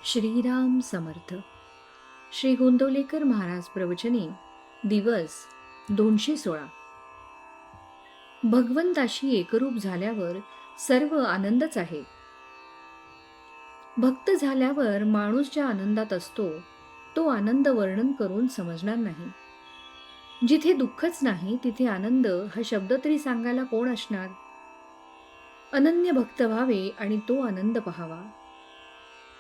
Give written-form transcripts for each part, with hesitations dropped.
श्रीराम समर्थ. श्री गोंदवलेकर महाराज प्रवचने दिवस 216. भगवंताशी एकरूप झाल्यावर सर्व आनंदच आहे. भक्त झाल्यावर माणूस ज्या आनंदात असतो तो आनंद वर्णन करून समजणार नाही. जिथे दुःखच नाही तिथे आनंद हा शब्द तरी सांगायला कोण असणार. अनन्य भक्त व्हावे आणि तो आनंद पहावा.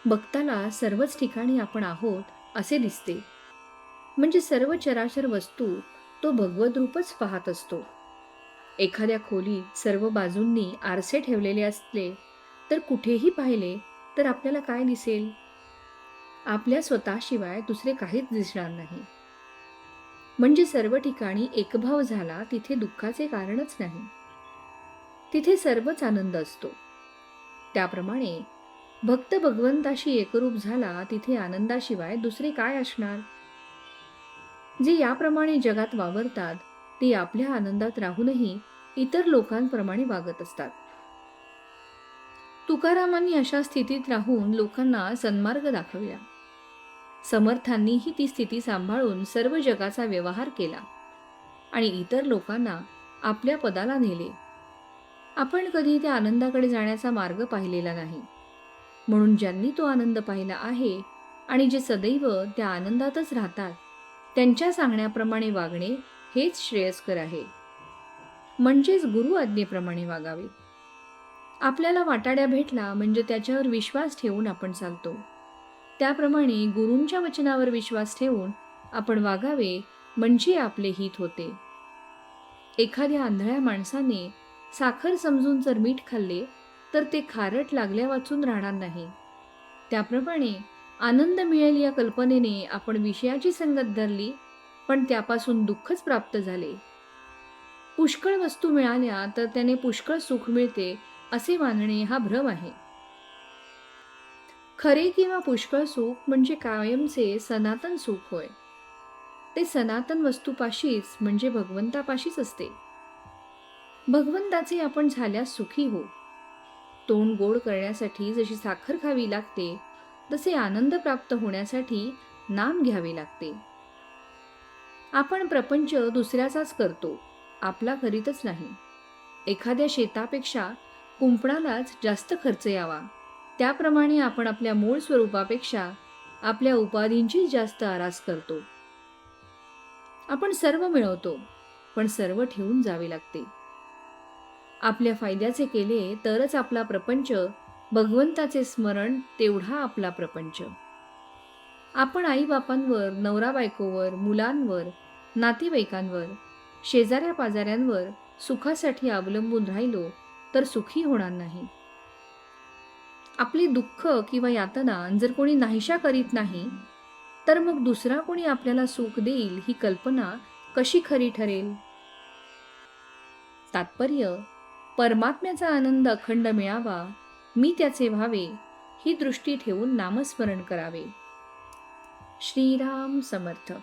भक्ताला सर्वच ठिकाणी आपण आहोत असे दिसते, म्हणजे सर्व चराचर वस्तू तो भगवत रूपच पाहत असतो. एखाद्या खोलीत सर्व बाजूंनी आरसे ठेवलेले असले तर कुठेही पाहिले तर आपल्याला काय दिसेल? आपल्या स्वतःशिवाय दुसरे काहीच दिसणार नाही. म्हणजे सर्व ठिकाणी एकभाव झाला तिथे दुःखाचे कारणच नाही. तिथे सर्वच आनंद असतो. त्याप्रमाणे भक्त भगवंताशी एकरूप झाला तिथे आनंदाशिवाय दुसरे काय असणार? जे याप्रमाणे जगात वावरतात ते आपल्या आनंदात राहूनही इतर लोकांप्रमाणे वागत असतात. तुकारामांनी अशा स्थितीत राहून लोकांना सन्मार्ग दाखवला. समर्थांनीही ती स्थिती सांभाळून सर्व जगाचा व्यवहार केला आणि इतर लोकांना आपल्या पदाला नेले. आपण कधी त्या आनंदाकडे जाण्याचा मार्ग पाहिलेला नाही. म्हणून ज्यांनी तो आनंद पाहिला आहे आणि जे सदैव त्या आनंदातच राहतात त्यांच्या सांगण्याप्रमाणे वागणे हेच श्रेयस्कर आहे. म्हणजेच गुरु आज्ञेप्रमाणे वागावे. आपल्याला वाटाड्या भेटला म्हणजे त्याच्यावर विश्वास ठेवून आपण चालतो. त्याप्रमाणे गुरूंच्या वचनावर विश्वास ठेवून आपण वागावे म्हणजे आपले हित होते. एखाद्या आंधळ्या माणसाने साखर समजून जर मीठ खाल्ले तर ते खारट लागल्या वाचून राहणार नाही. त्याप्रमाणे आनंद मिळेल या कल्पनेने आपण विषयाची संगत धरली पण त्यापासून दुःखच प्राप्त झाले. पुष्कळ वस्तू मिळाल्या तर त्याने पुष्कळ सुख मिळते असे मानणे हा भ्रम आहे. खरे किंवा पुष्कळ सुख म्हणजे कायमचे सनातन सुख होय. ते सनातन वस्तूपाशीच म्हणजे भगवंतापाशीच असते. भगवंताचे आपण झाल्यास सुखी हो. तोंड गोड करण्यासाठी जशी साखर खावी लागते तसे आनंद प्राप्त होण्यासाठी नाम घ्यावे लागते. आपण प्रपंच दुसऱ्याचाच करतो, आपला करीतच नाही. एखाद्या शेतापेक्षा कुंपणालाच जास्त खर्च यावा त्याप्रमाणे आपण आपल्या मूळ स्वरूपापेक्षा आपल्या उपाधींची जास्त आरास करतो. आपण सर्व मिळवतो पण सर्व ठेवून जावे लागते. आपल्या फायद्याचे केले तरच आपला प्रपंच, भगवंताचे स्मरण तेवढा आपला प्रपंच. आपण आईबापांवर, नवरा बायकोवर, मुलांवर, नातेवाईकांवर, शेजाऱ्या पाजाऱ्यांवर सुखासाठी अवलंबून राहिलो तर सुखी होणार नाही. आपली दुःख किंवा यातना जर कोणी नाहीशा करीत नाही तर मग दुसरा कोणी आपल्याला सुख देईल ही कल्पना कशी खरी ठरेल? तात्पर्य, परमात्म्याचा आनंद अखंड मिळावा, मी त्याचे व्हावे ही दृष्टी ठेवून नामस्मरण करावे. श्रीराम समर्थ.